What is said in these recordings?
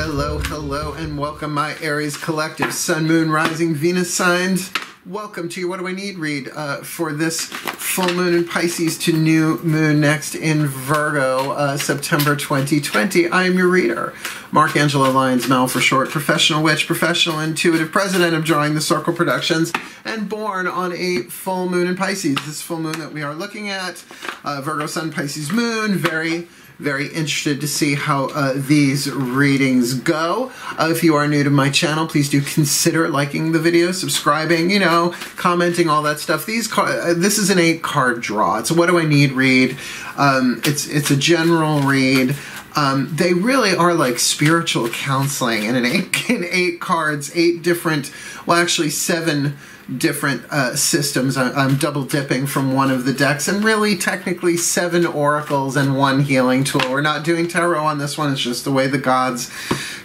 Hello, hello, and welcome, my Aries collective Sun, Moon, Rising, Venus signs. Welcome to your What Do I Need read for this full moon in Pisces to new moon next in Virgo, September 2020. I am your reader, Mark Angelo, Lyons, Mal for short, professional witch, professional intuitive, president of DrawingTheCircle Productions, and born on a full moon in Pisces. This full moon that we are looking at, Virgo, Sun, Pisces, Moon, very interested to see how these readings go. If you are new to my channel, please do consider liking the video, subscribing, you know, commenting, all that stuff. This is an 8-card draw. It's a What Do I Need read. It's a general read. They really are like spiritual counseling in eight cards, 8 different, well, actually 7 different systems. I'm double dipping from one of the decks, and really technically 7 oracles and 1 healing tool. We're not doing tarot on this one. It's just the way the gods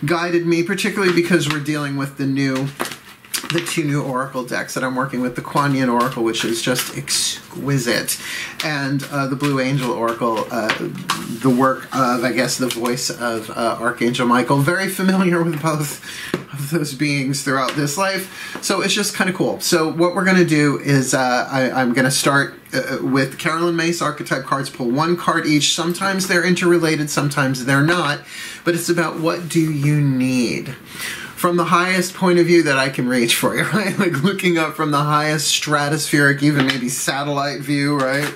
guided me, particularly because we're dealing with the 2 new oracle decks that I'm working with, the Kuan Yin Oracle, which is just exquisite, and the Blue Angel Oracle, the work of, I guess, the voice of Archangel Michael. Very familiar with both of those beings throughout this life, so it's just kind of cool. So what we're going to do is I'm going to start with Carolyn Mace archetype cards, pull 1 card each. Sometimes they're interrelated, sometimes they're not, but it's about what do you need from the highest point of view that I can reach for you, right? Like looking up from the highest stratospheric, even maybe satellite view, right?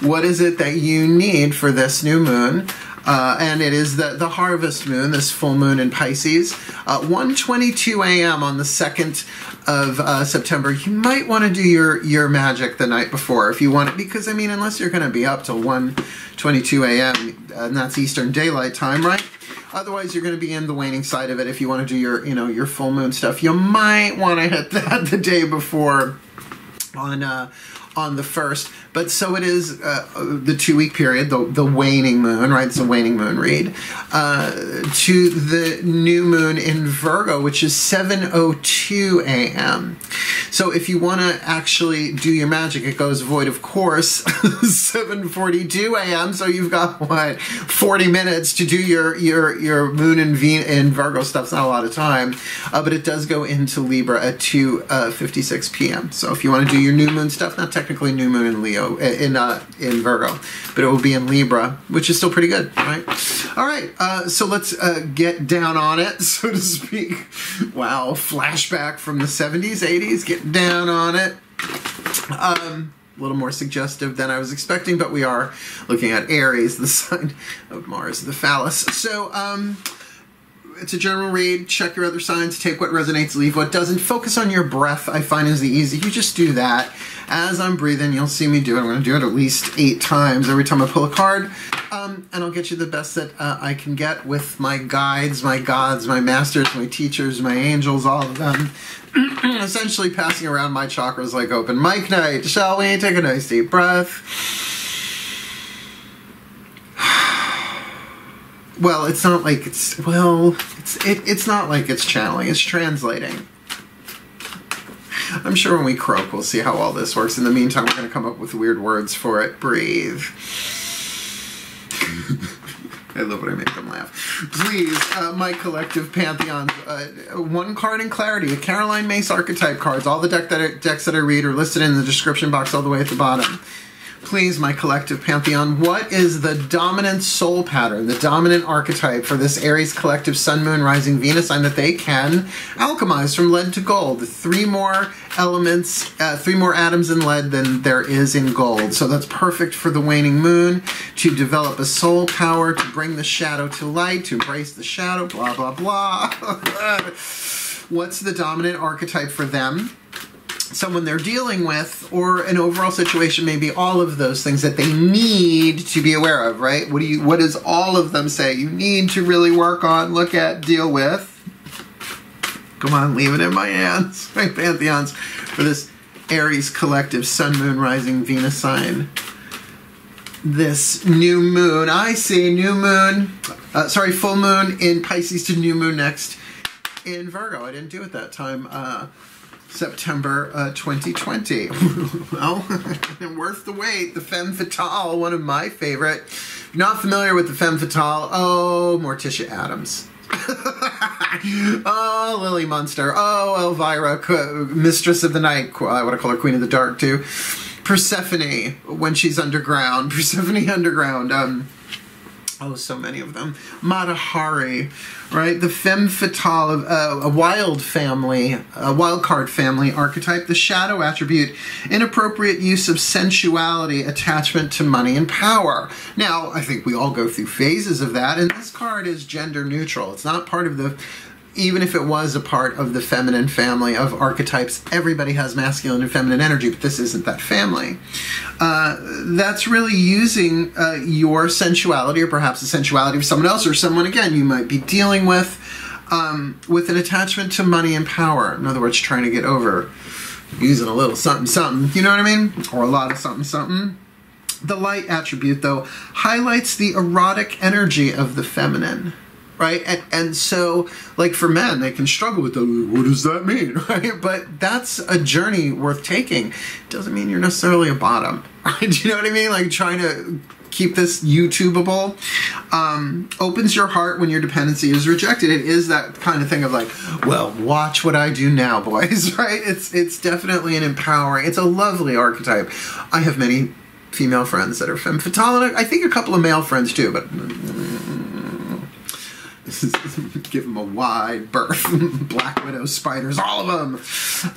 What is it that you need for this new moon? And it is the harvest moon, this full moon in Pisces. 1:22 a.m. on the 2nd of September. You might want to do your magic the night before if you want it, because, I mean, unless you're going to be up till 1:22 a.m., and that's Eastern Daylight Time, right? Otherwise, you're going to be in the waning side of it. If you want to do your full moon stuff, you might want to hit that the day before on the 1st. But so it is the 2-week period, the waning moon, right? It's a waning moon read, to the new moon in Virgo, which is 7:02 a.m. So if you want to actually do your magic, it goes void, of course, 7:42 a.m. So you've got, what, 40 minutes to do your moon in Virgo stuff. It's not a lot of time, but it does go into Libra at 2:56 p.m. So if you want to do your new moon stuff, not technically new moon in Leo, in Virgo, but it will be in Libra, which is still pretty good, right? All right, so let's get down on it, so to speak. Wow, flashback from the 70s, 80s, get down on it. A little more suggestive than I was expecting, but we are looking at Aries, the sign of Mars, the phallus. So, it's a general read. Check your other signs. Take what resonates, leave what doesn't. Focus on your breath, I find, is the easy. You just do that. As I'm breathing, you'll see me do it. I'm going to do it at least 8 times every time I pull a card. And I'll get you the best that I can get with my guides, my gods, my masters, my teachers, my angels, all of them. Essentially passing around my chakras like open mic night. Shall we? Take a nice deep breath. Well, it's not like it's, well, it's not like it's channeling, it's translating. I'm sure when we croak, we'll see how all this works. In the meantime, we're going to come up with weird words for it. Breathe. I love when I make them laugh. Please, my collective pantheon, 1 card in clarity, a Caroline Mace archetype cards. All the decks that I read are listed in the description box all the way at the bottom. Please, my collective pantheon, what is the dominant soul pattern, the dominant archetype for this Aries collective Sun, Moon, Rising, Venus sign that they can alchemize from lead to gold? 3 more elements, 3 more atoms in lead than there is in gold. So that's perfect for the waning moon, to develop a soul power, to bring the shadow to light, to embrace the shadow, blah, blah, blah. What's the dominant archetype for them? Someone they're dealing with, or an overall situation, maybe all of those things that they need to be aware of, right? What does all of them say you need to really work on, look at, deal with? Come on, leave it in my hands, my pantheons, for this Aries collective Sun, Moon, Rising, Venus sign. This new moon, I see new moon, sorry, full moon in Pisces to new moon next in Virgo. I didn't do it that time. September 2020. Well, worth the wait. The Femme Fatale, one of my favorite. If you're not familiar with the Femme Fatale, oh, Morticia Addams. Oh, Lily Munster. Oh, Elvira, Mistress of the Night. I want to call her Queen of the Dark, too. Persephone, when she's underground. Persephone underground. Oh, so many of them. Mata Hari, right? The femme fatale of a wild family, a wild card family archetype, the shadow attribute, inappropriate use of sensuality, attachment to money and power. Now, I think we all go through phases of that, and this card is gender neutral. It's not part of the, even if it was a part of the feminine family of archetypes, everybody has masculine and feminine energy, but this isn't that family. That's really using your sensuality, or perhaps the sensuality of someone else, or someone, again, you might be dealing with an attachment to money and power. In other words, trying to get over, using a little something something, you know what I mean? Or a lot of something something. The light attribute, though, highlights the erotic energy of the feminine. Right? And so, like for men, they can struggle with, what does that mean? Right? But that's a journey worth taking. Doesn't mean you're necessarily a bottom. Right? Do you know what I mean? Like trying to keep this YouTubeable. Opens your heart when your dependency is rejected. It is that kind of thing of like, well, watch what I do now, boys. Right? It's definitely an empowering, it's a lovely archetype. I have many female friends that are femme fatale, and I think a couple of male friends too, but give them a wide berth. Black Widow, spiders, all of them.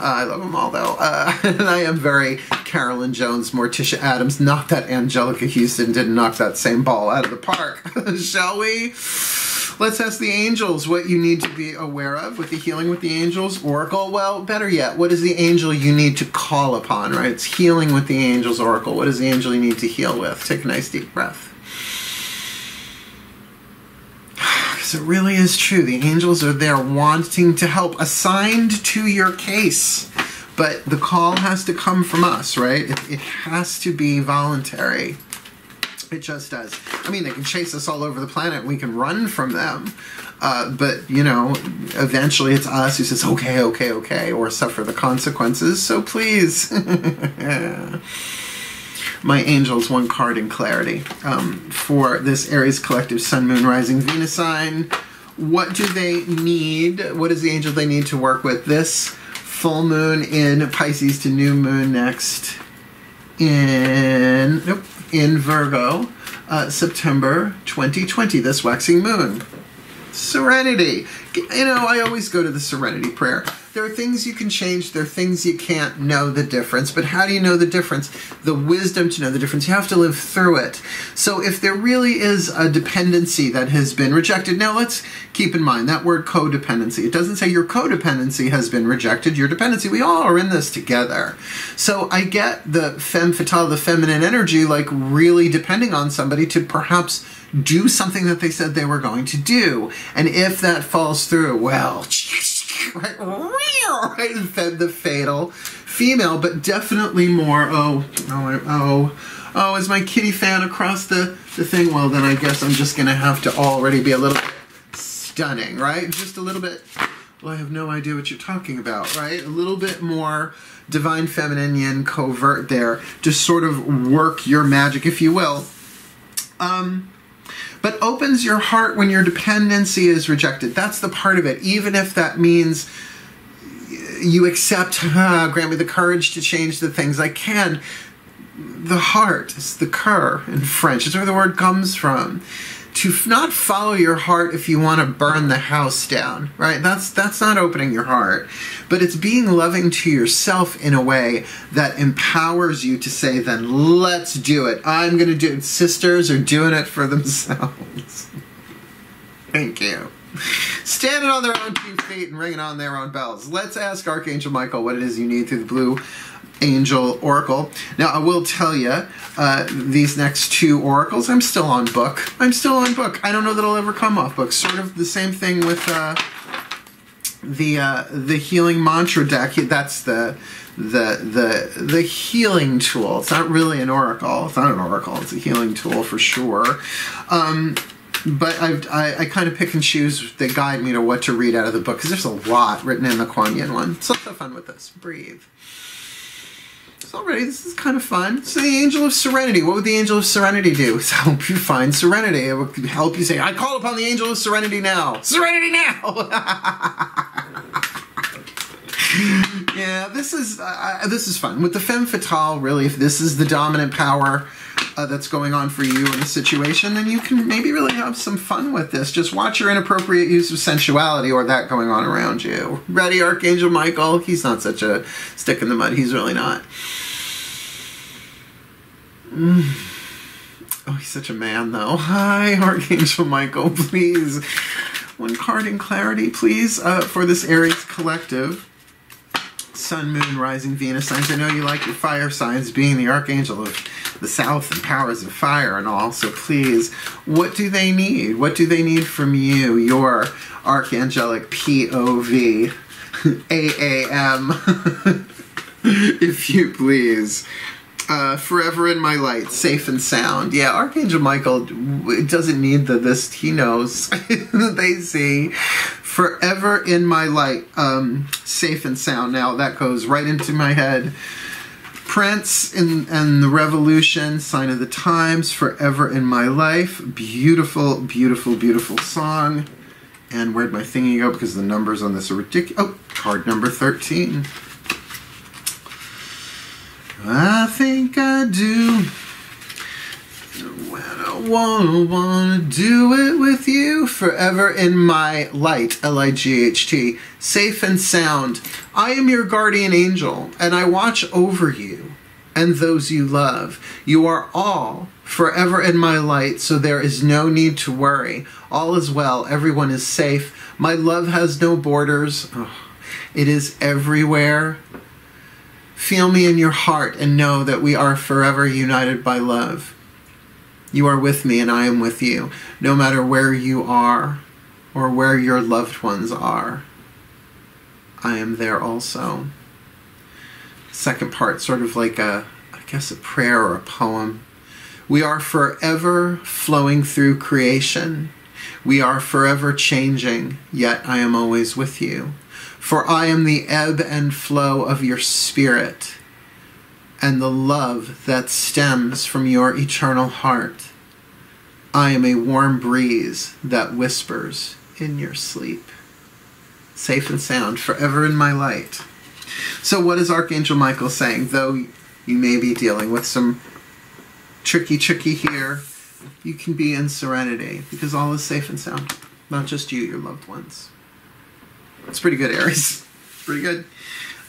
I love them all, though. And I am very Carolyn Jones, Morticia Adams. Not that Angelica Houston didn't knock that same ball out of the park. Shall we? Let's ask the angels what you need to be aware of with the Healing with the Angels Oracle. Well, better yet, what is the angel you need to call upon, right? It's Healing with the Angels Oracle. What is the angel you need to heal with? Take a nice deep breath. It really is true. The angels are there wanting to help, assigned to your case. But the call has to come from us, right? It has to be voluntary. It just does. I mean, they can chase us all over the planet and we can run from them. But, you know, eventually it's us who says, okay, okay, okay, or suffer the consequences. So please. My angels, one card in clarity for this Aries collective Sun, Moon, Rising, Venus sign. What do they need? What is the angel they need to work with? This full moon in Pisces to new moon next in Virgo, September 2020, this waxing moon. Serenity. You know, I always go to the Serenity prayer. There are things you can change. There are things you can't know the difference. But how do you know the difference? The wisdom to know the difference. You have to live through it. So if there really is a dependency that has been rejected, now let's keep in mind that word codependency. It doesn't say your codependency has been rejected. Your dependency. We all are in this together. So I get the femme fatale, the feminine energy, like really depending on somebody to perhaps do something that they said they were going to do. And if that falls through, well, right, the fatal female, but definitely more, is my kitty fan across the thing? Well, then I guess I'm just going to have to already be a little bit stunning, right? Just a little bit, well, I have no idea what you're talking about, right? A little bit more divine feminine yin covert there to sort of work your magic, if you will. But opens your heart when your dependency is rejected. That's the part of it. Even if that means you accept, grant me the courage to change the things I can. The heart is the cœur in French. It's where the word comes from. To not follow your heart if you want to burn the house down, right? That's not opening your heart. But it's being loving to yourself in a way that empowers you to say, then let's do it. I'm going to do it. Sisters are doing it for themselves. Thank you. Standing on their own 2 feet and ringing on their own bells. Let's ask Archangel Michael what it is you need through the Blue Angel Oracle. Now, I will tell you, these next 2 oracles, I'm still on book. I don't know that I'll ever come off book. Sort of the same thing with the healing mantra deck. That's the healing tool. It's not really an oracle. It's not an oracle. It's a healing tool for sure. But I kind of pick and choose. They guide me to what to read out of the book because there's a lot written in the Kuan Yin one. So have fun with this. Breathe. So already, this is kind of fun. So the Angel of Serenity. What would the Angel of Serenity do? It's help you find serenity. It would help you say, I call upon the Angel of Serenity now. Serenity now! Yeah, this is fun. With the femme fatale, really, if this is the dominant power that's going on for you in the situation, then you can maybe really have some fun with this. Just watch your inappropriate use of sensuality or that going on around you. Ready, Archangel Michael? He's not such a stick in the mud. He's really not. Oh, he's such a man, though. Hi, Archangel Michael, please. One card in clarity, please, for this Aries collective. Sun, Moon, Rising, Venus signs. I know you like your fire signs, being the Archangel of the South and powers of fire and all. So please, what do they need? What do they need from you, your archangelic POV, AAM, if you please? Forever in my light, safe and sound. Yeah, Archangel Michael doesn't need this. He knows. They see. Forever in my light, safe and sound. Now that goes right into my head. Prince and the Revolution, Sign of the Times, Forever in My Life. Beautiful, beautiful, beautiful song. And where'd my thingy go? Because the numbers on this are ridiculous. Oh, card number 13. I think I do. When I wanna do it with you. Forever in my light, L-I-G-H-T. Safe and sound. I am your guardian angel, and I watch over you and those you love. You are all forever in my light, so there is no need to worry. All is well. Everyone is safe. My love has no borders. Oh, it is everywhere. Feel me in your heart and know that we are forever united by love. You are with me and I am with you, no matter where you are or where your loved ones are. I am there also. Second part, sort of like I guess a prayer or a poem. We are forever flowing through creation. We are forever changing, yet I am always with you. For I am the ebb and flow of your spirit and the love that stems from your eternal heart. I am a warm breeze that whispers in your sleep. Safe and sound, forever in my light. So what is Archangel Michael saying? Though you may be dealing with some tricky here, you can be in serenity because all is safe and sound. Not just you, your loved ones. It's pretty good, Aries. Pretty good.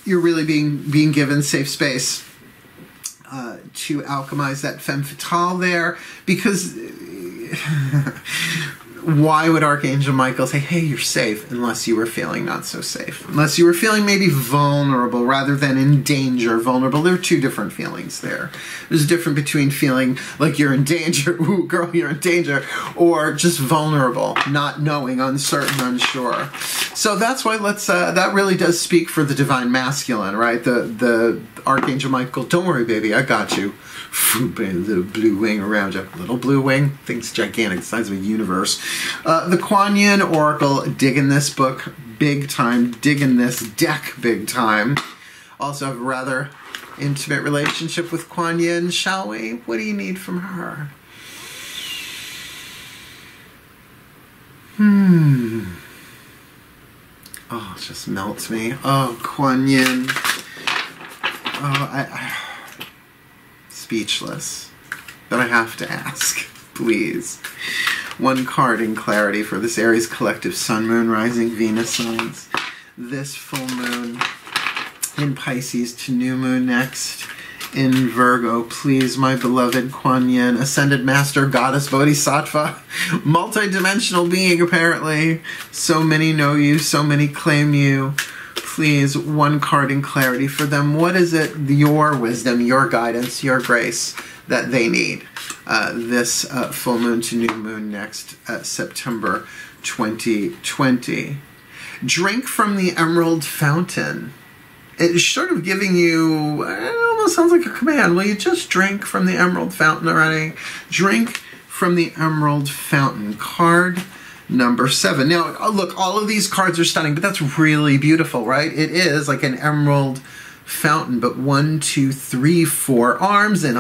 You're really being given safe space to alchemize that femme fatale there, because why would Archangel Michael say, hey, you're safe, unless you were feeling not so safe? Unless you were feeling maybe vulnerable rather than in danger. Vulnerable, there are two different feelings there. There's a difference between feeling like you're in danger, ooh, girl, you're in danger, or just vulnerable, not knowing, uncertain, unsure. So that's why that really does speak for the divine masculine, right? The Archangel Michael, don't worry, baby, I got you. Little blue wing around you. Little blue wing, thing's gigantic, the size of a universe. The Kuan Yin Oracle, digging this book big time, digging this deck big time. Also have a rather intimate relationship with Kuan Yin, shall we? What do you need from her? Oh, it just melts me. Oh, Kuan Yin. Oh, speechless. But I have to ask, please. One card in clarity for this Aries collective Sun, Moon, Rising, Venus signs. This full moon in Pisces to new moon next in Virgo. Please, my beloved Kuan Yin, Ascended Master, Goddess, Bodhisattva, multi-dimensional being apparently. So many know you, so many claim you. Please, one card in clarity for them. What is it, your wisdom, your guidance, your grace that they need this full moon to new moon next September 2020? Drink from the Emerald Fountain. It's sort of giving you, it almost sounds like a command. Will you just drink from the Emerald Fountain already? Drink from the Emerald Fountain. Card number 7. Now, look, all of these cards are stunning, but that's really beautiful, right? It is like an emerald fountain, but 1, 2, 3, 4 arms in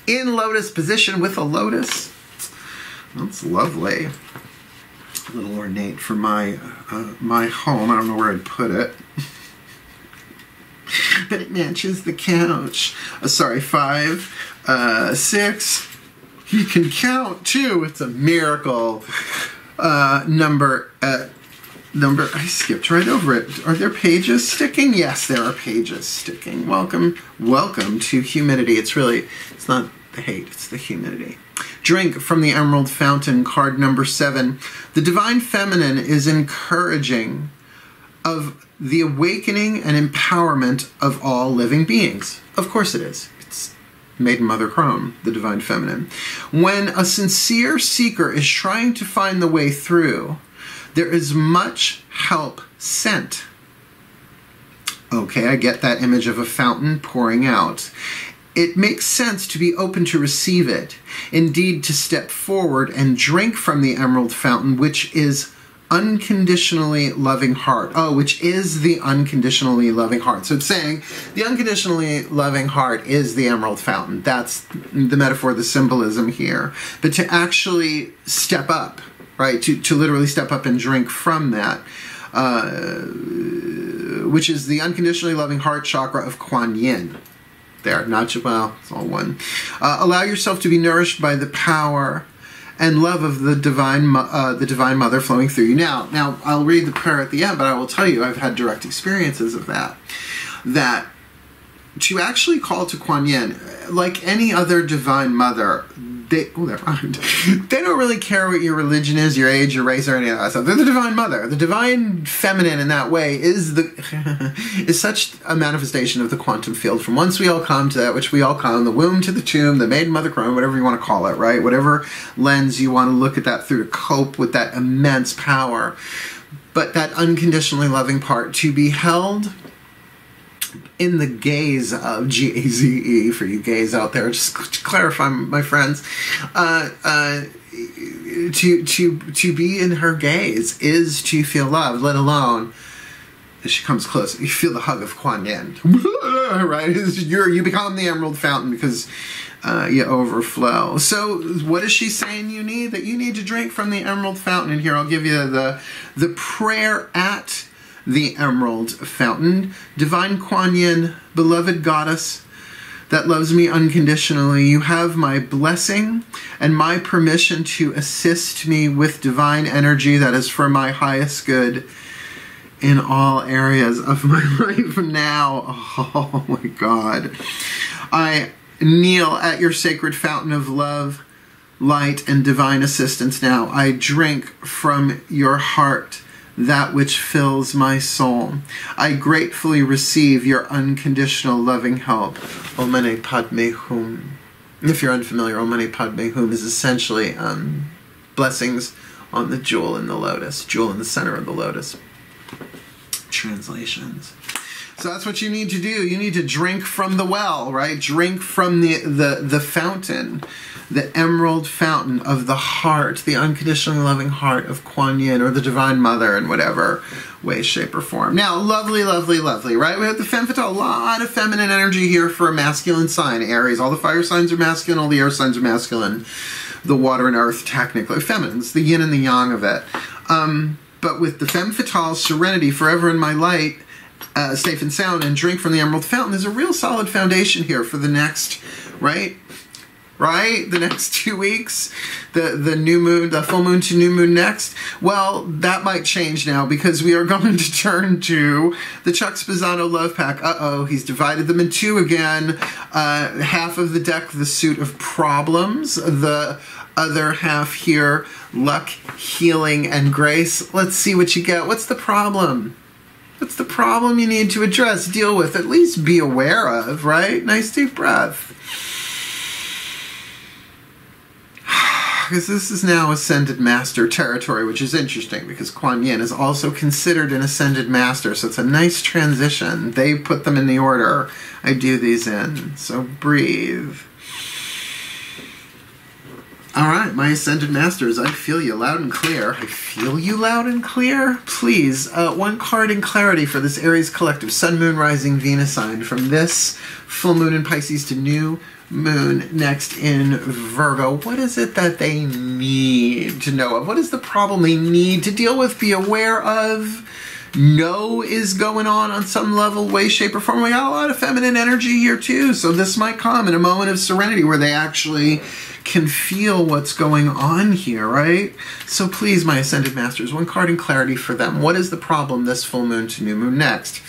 lotus position with a lotus. That's lovely. A little ornate for my my home. I don't know where I'd put it. But it matches the couch. Sorry, 5, 6. You can count too. It's a miracle. Number. I skipped right over it. Are there pages sticking? Yes, there are pages sticking. Welcome to humidity. It's not the hate, it's the humidity. Drink from the Emerald Fountain, card number 7. The Divine Feminine is encouraging of the awakening and empowerment of all living beings. Of course it is. It's Maiden Mother Chrome, the Divine Feminine. When a sincere seeker is trying to find the way through, there is much help sent. Okay, I get that image of a fountain pouring out. It makes sense to be open to receive it. Indeed, to step forward and drink from the Emerald Fountain, which is unconditionally loving heart. Oh, which is the unconditionally loving heart. So it's saying the unconditionally loving heart is the Emerald Fountain. That's the metaphor, the symbolism here. But to actually step up, right, to literally step up and drink from that, which is the unconditionally loving heart chakra of Kuan Yin. There, not well, it's all one. Allow yourself to be nourished by the power and love of the Divine Mother flowing through you. Now, I'll read the prayer at the end, but I will tell you I've had direct experiences of that. That to actually call to Kuan Yin, like any other Divine Mother, they don't really care what your religion is, your age, your race, or any of that stuff. They're the Divine Mother. The Divine Feminine in that way is such a manifestation of the quantum field. From whence we all come to that which we all come, the womb to the tomb, the Maiden Mother Chrome, whatever you want to call it, right? Whatever lens you want to look at that through to cope with that immense power. But that unconditionally loving part to be held in the gaze of G-A-Z-E, for you gays out there, just to clarify, my friends, to be in her gaze is to feel love, let alone as she comes close, you feel the hug of Kuan Yin, right? You become the Emerald Fountain because you overflow. So what is she saying you need? That you need to drink from the Emerald Fountain. And here I'll give you the prayer at the Emerald Fountain. Divine Kuan Yin, beloved goddess that loves me unconditionally, you have my blessing and my permission to assist me with divine energy that is for my highest good in all areas of my life now. Oh my God. I kneel at your sacred fountain of love, light, and divine assistance now. I drink from your heart that which fills my soul. I gratefully receive your unconditional loving help. Om Mani Padme Hum. If you're unfamiliar, Om Mani Padme Hum is essentially blessings on the jewel in the lotus, jewel in the center of the lotus. Translations. So that's what you need to do. You need to drink from the well, right? Drink from the fountain, the emerald fountain of the heart, the unconditionally loving heart of Kuan Yin, or the Divine Mother in whatever way, shape, or form. Now, lovely, lovely, lovely, right? We have the femme fatale, a lot of feminine energy here for a masculine sign. Aries, all the fire signs are masculine, all the air signs are masculine. The water and earth, technically feminine. It's the yin and the yang of it. But with the femme fatale, serenity, forever in my light, safe and sound, and drink from the emerald fountain, there's a real solid foundation here for the next, right, the next 2 weeks, the new moon, the full moon to new moon next. Well, that might change now because we are going to turn to the Chuck Spezzano love pack. He's divided them in two again. Half of the deck, the suit of problems, the other half here, luck, healing, and grace. Let's see what you get. What's the problem? What's the problem you need to address, deal with, at least be aware of, right? Nice deep breath. Because this is now Ascended Master territory, which is interesting because Kuan Yin is also considered an Ascended Master, so it's a nice transition. They put them in the order I do these in. So breathe. All right, my Ascended Masters, I feel you loud and clear. I feel you loud and clear? Please, one card in clarity for this Aries collective, Sun, Moon, Rising, Venus sign, from this full moon in Pisces to new moon next in Virgo. What is it that they need to know of? What is the problem they need to deal with, be aware of, know is going on some level, way, shape, or form? We got a lot of feminine energy here too, so this might come in a moment of serenity where they actually can feel what's going on here, right? So please, my Ascended Masters, one card in clarity for them. What is the problem this full moon to new moon next?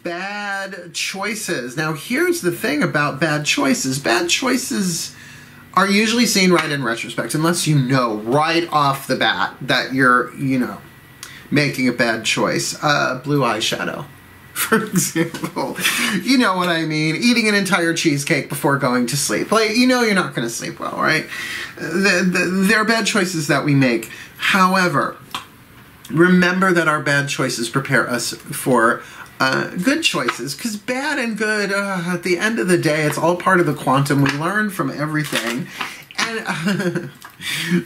Bad choices. Now, here's the thing about bad choices. Bad choices are usually seen right in retrospect, unless you know right off the bat that you're, you know, making a bad choice. Blue eyeshadow, for example. You know what I mean? Eating an entire cheesecake before going to sleep. Like, you know you're not going to sleep well, right? There are bad choices that we make. However, remember that our bad choices prepare us for good choices, because bad and good, at the end of the day, it's all part of the quantum. We learn from everything. And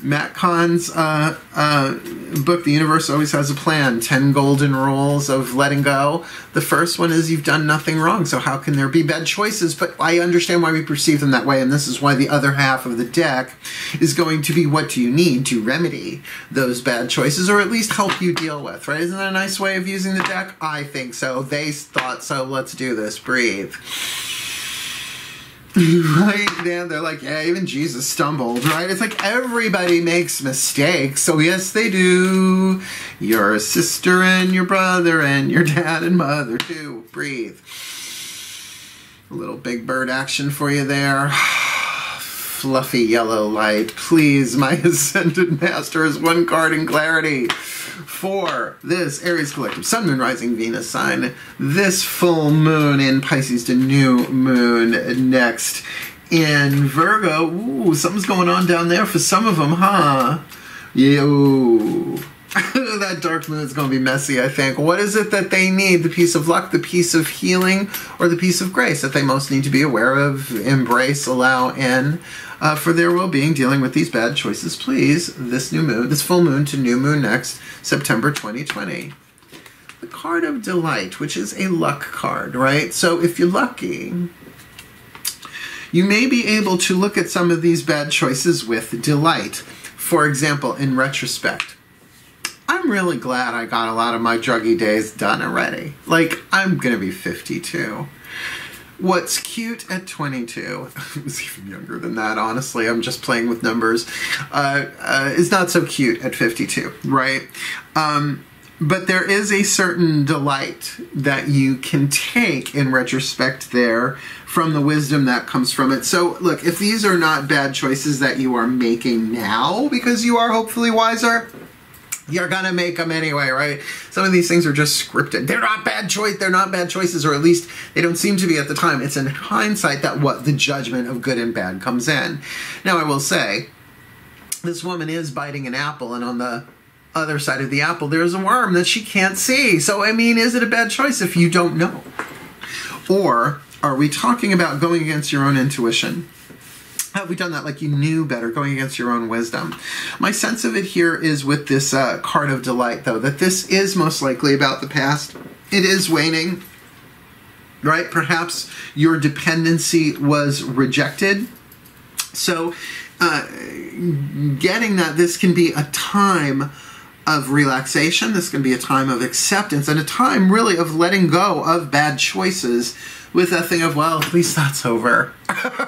Matt Kahn's book, The Universe Always Has a Plan, 10 Golden Rules of Letting Go. The first one is you've done nothing wrong, so how can there be bad choices? But I understand why we perceive them that way, and this is why the other half of the deck is going to be what do you need to remedy those bad choices, or at least help you deal with, right? Isn't that a nice way of using the deck? I think so. They thought so. Let's do this. Breathe. Right, Dan, they're like, yeah, even Jesus stumbled, right? It's like everybody makes mistakes, so yes, they do. Your sister and your brother and your dad and mother too. Breathe. A little big bird action for you there. Fluffy yellow light. Please, my Ascended Masters, one card in clarity for this Aries collective, Sun, Moon, Rising, Venus sign, this full moon in Pisces to new moon next in Virgo. Ooh, something's going on down there for some of them, huh? Yeah, ooh. That dark moon is going to be messy, I think. What is it that they need? The piece of luck, the piece of healing, or the piece of grace that they most need to be aware of, embrace, allow in for their well-being, dealing with these bad choices, please. This new moon, this full moon to new moon next, September 2020. The card of delight, which is a luck card, right? So if you're lucky, you may be able to look at some of these bad choices with delight. For example, in retrospect, I'm really glad I got a lot of my druggy days done already. Like, I'm gonna be 52. What's cute at 22, I was even younger than that, honestly, I'm just playing with numbers, is not so cute at 52, right? But there is a certain delight that you can take in retrospect there from the wisdom that comes from it. So look, if these are not bad choices that you are making now because you are hopefully wiser, you're gonna make them anyway, right? Some of these things are just scripted. They're not bad choices, or at least they don't seem to be at the time. It's in hindsight that what the judgment of good and bad comes in. Now, I will say, this woman is biting an apple, and on the other side of the apple, there's a worm that she can't see. So, I mean, is it a bad choice if you don't know? Or are we talking about going against your own intuition? Have we done that like you knew better, going against your own wisdom? My sense of it here is with this card of delight, though, that this is most likely about the past. It is waning, right? Perhaps your dependency was rejected. So getting that this can be a time of relaxation, this can be a time of acceptance, and a time really of letting go of bad choices with that thing of, well, at least that's over,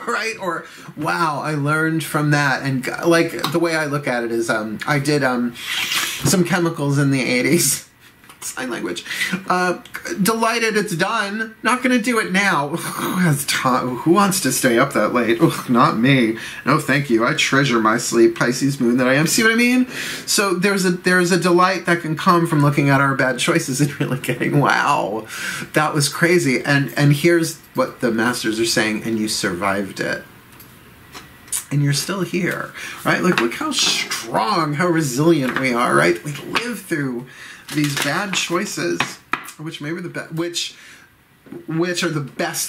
right? Or, wow, I learned from that. And like, the way I look at it is, I did some chemicals in the 80s. Sign language. Delighted it's done. Not going to do it now. Who has time? Who wants to stay up that late? Ugh, not me. No, thank you. I treasure my sleep, Pisces moon that I am. See what I mean? So there's a delight that can come from looking at our bad choices and really getting, wow, that was crazy. And here's what the masters are saying, and you survived it. And you're still here, right? Like, look how strong, how resilient we are, right? We live through these bad choices, which maybe which which are the best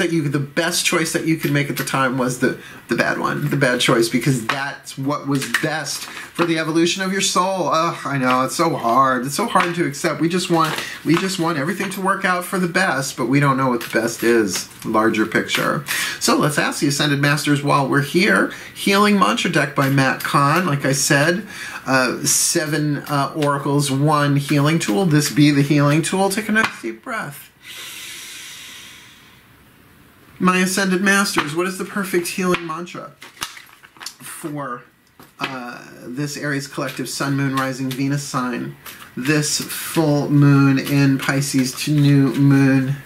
choice that you could make at the time was the bad one, the bad choice, because that's what was best for the evolution of your soul. Ugh, I know, it's so hard. It's so hard to accept. We just want everything to work out for the best, but we don't know what the best is, larger picture. So let's ask the Ascended Masters while we're here. Healing Mantra deck by Matt Kahn, like I said. 7 oracles, 1 healing tool. This be the healing tool. Take a nice deep breath. My Ascended Masters, what is the perfect healing mantra for this Aries collective Sun, Moon, Rising, Venus sign? This full moon in Pisces to new moon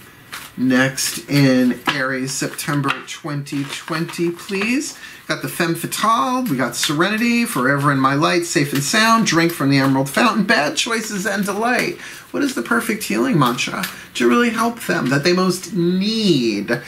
next in Aries, September 2020, please. Got the Femme Fatale, we got Serenity, Forever in My Light, Safe and Sound, Drink from the Emerald Fountain, Bad Choices and Delight. What is the perfect healing mantra to really help them that they most need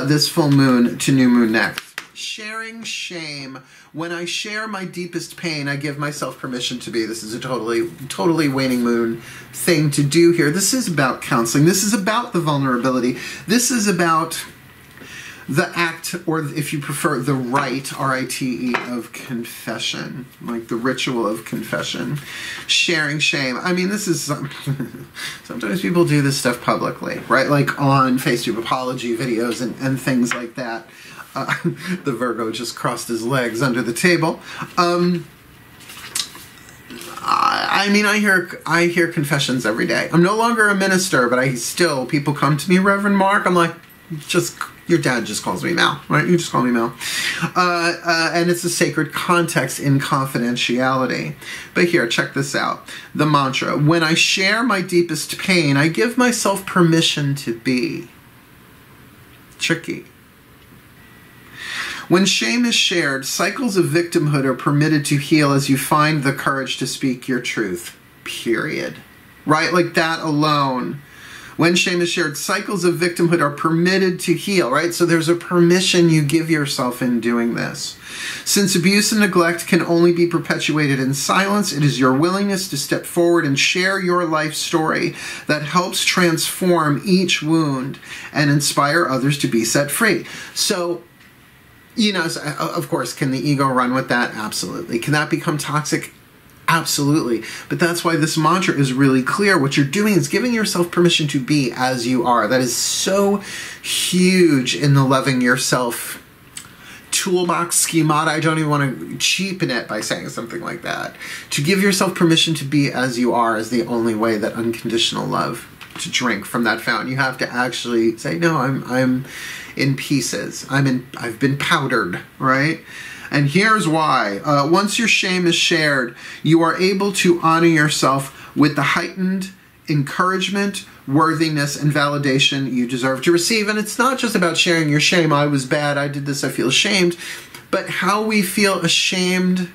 this full moon to new moon next? Sharing shame. When I share my deepest pain, I give myself permission to be. This is a totally waning moon thing to do here. This is about counseling. This is about the vulnerability. This is about the act, or if you prefer, the rite, R-I-T-E, of confession, like the ritual of confession. Sharing shame. I mean, this is, sometimes people do this stuff publicly, right? Like on Facebook apology videos and things like that. The Virgo just crossed his legs under the table. I mean, I hear confessions every day. I'm no longer a minister, but people come to me, Reverend Mark. I'm like, your dad just calls me Mal, right? You just call me Mal. And it's a sacred context in confidentiality. But here, check this out. The mantra. When I share my deepest pain, I give myself permission to be. Tricky. When shame is shared, cycles of victimhood are permitted to heal as you find the courage to speak your truth. Period. Right? Like that alone. When shame is shared, cycles of victimhood are permitted to heal, right? So there's a permission you give yourself in doing this. Since abuse and neglect can only be perpetuated in silence, it is your willingness to step forward and share your life story that helps transform each wound and inspire others to be set free. So, you know, of course, can the ego run with that? Absolutely. Can that become toxic? Absolutely. But that's why this mantra is really clear. What you're doing is giving yourself permission to be as you are. That is so huge in the loving yourself toolbox schemata. I don't even want to cheapen it by saying something like that. To give yourself permission to be as you are is the only way that unconditional love to drink from that fountain. You have to actually say, no, I'm in pieces. I've been powdered, right? And here's why. Once your shame is shared, you are able to honor yourself with the heightened encouragement, worthiness, and validation you deserve to receive. And it's not just about sharing your shame. I was bad. I did this. I feel ashamed. But how we feel ashamed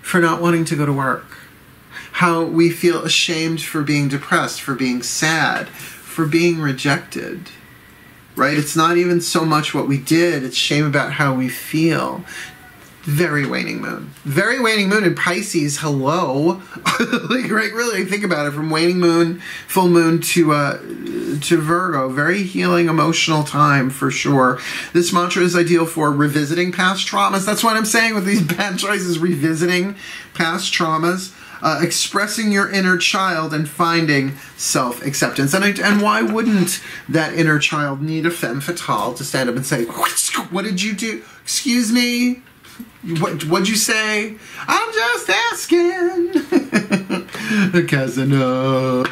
for not wanting to go to work. How we feel ashamed for being depressed, for being sad, for being rejected. Right? It's not even so much what we did. It's shame about how we feel. Very waning moon. Very waning moon in Pisces. Hello. Like, right, really, think about it. From waning moon, full moon to Virgo. Very healing, emotional time for sure. This mantra is ideal for revisiting past traumas. That's what I'm saying with these bad choices. Revisiting past traumas. Expressing your inner child and finding self-acceptance. And why wouldn't that inner child need a femme fatale to stand up and say, what did you do? Excuse me? What'd you say? I'm just asking. Casanova.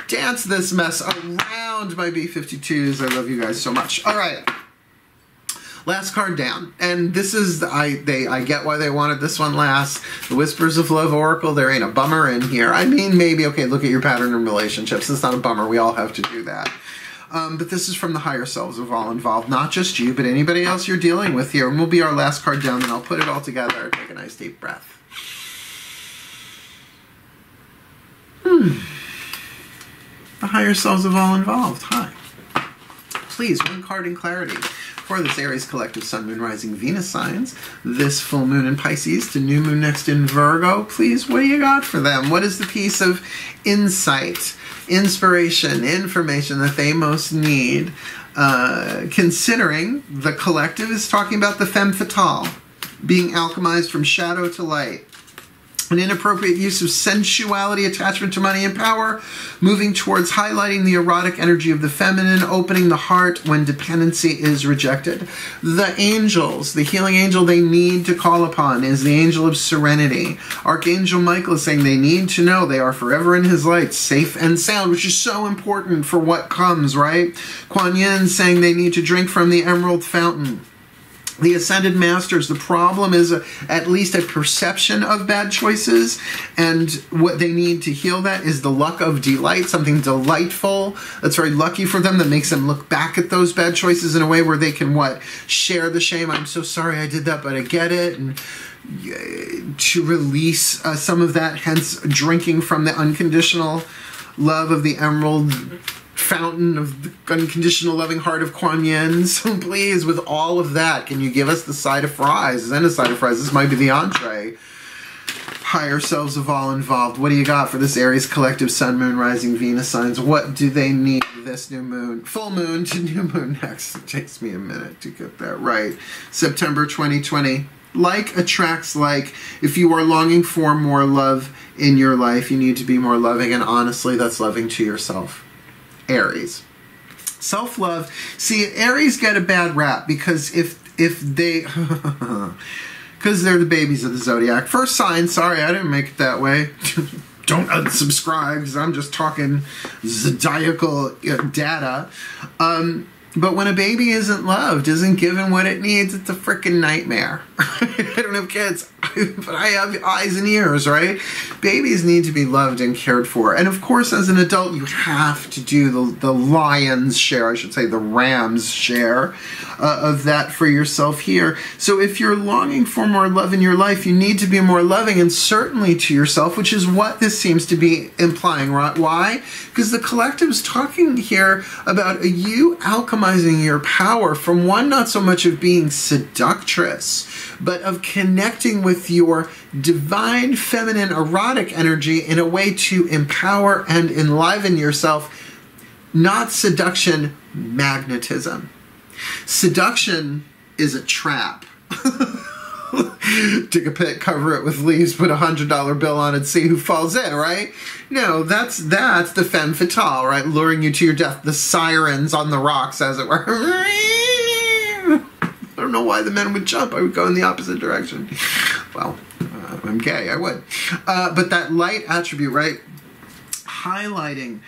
Dance this mess around, my B-52s. I love you guys so much. All right. Last card down, and this is, I get why they wanted this one last. The Whispers of Love Oracle, there ain't a bummer in here. I mean, maybe, okay, look at your pattern in relationships. It's not a bummer, we all have to do that. But this is from the higher selves of all involved, not just you, but anybody else you're dealing with here. And will be our last card down, then I'll put it all together. Take a nice deep breath. The higher selves of all involved, hi. Please, one card in clarity for this Aries collective Sun, Moon, Rising, Venus signs. This full moon in Pisces to new moon next in Virgo. Please, what do you got for them? What is the piece of insight, inspiration, information that they most need? Considering the collective is talking about the femme fatale, being alchemized from shadow to light. An inappropriate use of sensuality, attachment to money and power, moving towards highlighting the erotic energy of the feminine, opening the heart when dependency is rejected. The angels, the healing angel they need to call upon is the angel of Serenity. Archangel Michael is saying they need to know they are forever in his light, safe and sound, which is so important for what comes, right? Kuan Yin saying they need to drink from the emerald fountain. The Ascended Masters, the problem is at least a perception of bad choices, and what they need to heal that is the luck of delight, something delightful that's very lucky for them that makes them look back at those bad choices in a way where they can, what, share the shame. I'm so sorry I did that, but I get it, and to release some of that, hence drinking from the unconditional love of the emerald fountain of the unconditional loving heart of Kuan Yin. So please, with all of that, can you give us the side of fries? And a side of fries, this might be the entree. Higher selves of all involved. What do you got for this Aries collective Sun, Moon, Rising, Venus signs? What do they need this new moon? Full moon to new moon next. It takes me a minute to get that right. September 2020. Like attracts like. If you are longing for more love in your life, you need to be more loving, and honestly, that's loving to yourself. Aries. Self-love. See, Aries get a bad rap because if they... because they're the babies of the zodiac. First sign, sorry, I didn't make it that way. Don't unsubscribe because I'm just talking zodiacal data. But when a baby isn't loved, isn't given what it needs, it's a freaking nightmare. I don't have kids, but I have eyes and ears, right? Babies need to be loved and cared for. And of course, as an adult, you have to do the lion's share, I should say the ram's share of that for yourself here. So if you're longing for more love in your life, you need to be more loving, and certainly to yourself, which is what this seems to be implying, right? Why? Because the collective's talking here about you alchemizing your power from one, not so much of being seductress, but of connecting with your divine feminine erotic energy in a way to empower and enliven yourself. Not seduction, magnetism. Seduction is a trap. Dig a pit, cover it with leaves, put a $100 bill on it, see who falls in, right? No, that's the femme fatale, right? Luring you to your death. The sirens on the rocks, as it were. I don't know why the men would jump. I would go in the opposite direction. Well, I'm gay, I would. But that light attribute, right? Highlighting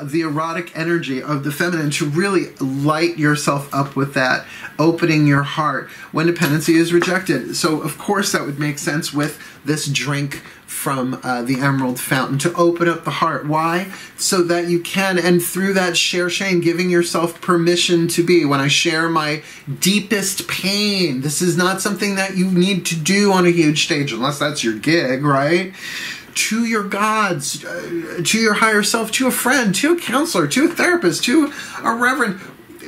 the erotic energy of the feminine to really light yourself up with that, opening your heart when dependency is rejected. So, of course, that would make sense with this drink from the emerald fountain to open up the heart. Why? So that you can, and through that share shame, giving yourself permission to be. When I share my deepest pain, this is not something that you need to do on a huge stage, unless that's your gig, right? To your gods, to your higher self, to a friend, to a counselor, to a therapist, to a reverend,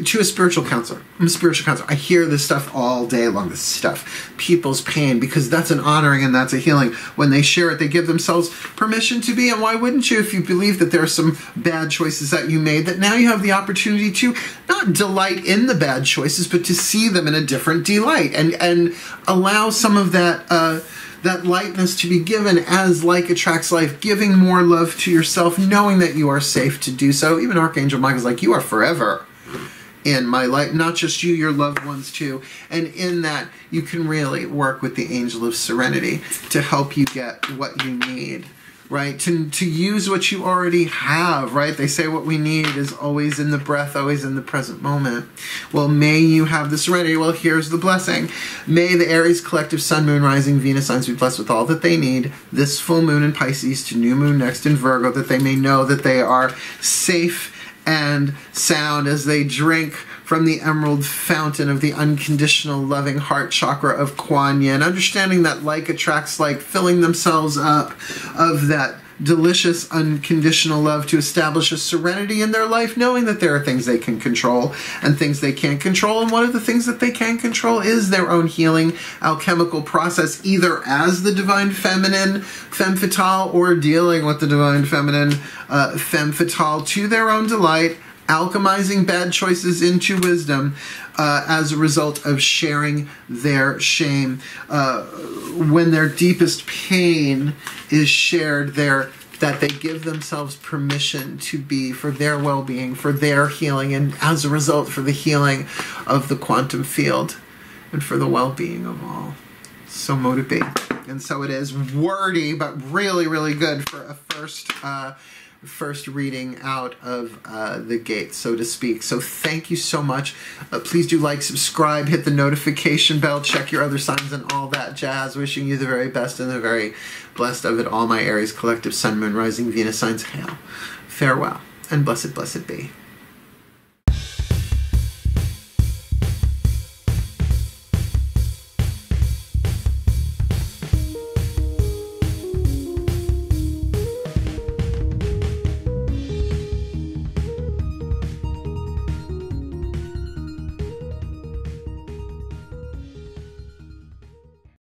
to a spiritual counselor. I'm a spiritual counselor. I hear this stuff all day long, this stuff. People's pain, because that's an honoring and that's a healing. When they share it, they give themselves permission to be. And why wouldn't you if you believe that there are some bad choices that you made, that now you have the opportunity to not delight in the bad choices, but to see them in a different delight and allow some of that that lightness to be given as like attracts life, giving more love to yourself, knowing that you are safe to do so. Even Archangel Michael's like, you are forever in my light, not just you, your loved ones too. And in that, you can really work with the angel of Serenity to help you get what you need, right? To use what you already have, right? They say what we need is always in the breath, always in the present moment. Well, may you have the serenity. Well, here's the blessing. May the Aries collective Sun, Moon, Rising, Venus signs be blessed with all that they need this full moon in Pisces to new moon next in Virgo, that they may know that they are safe and sound as they drink from the emerald fountain of the unconditional loving heart chakra of Kuan Yin, understanding that like attracts like, filling themselves up of that delicious, unconditional love to establish a serenity in their life, knowing that there are things they can control and things they can't control. And one of the things that they can control is their own healing alchemical process, either as the divine feminine, femme fatale, or dealing with the divine feminine, femme fatale, to their own delight, alchemizing bad choices into wisdom as a result of sharing their shame. When their deepest pain is shared, that they give themselves permission to be, for their well-being, for their healing, and as a result for the healing of the quantum field and for the well-being of all. So mote it be. And so it is. Wordy, but really, really good for a first reading out of the gate, so to speak. So thank you so much. Please do like, subscribe, hit the notification bell, check your other signs and all that jazz. Wishing you the very best and the very blessed of it all, my Aries collective Sun, Moon, Rising, Venus signs. Hail, farewell, and blessed, blessed be.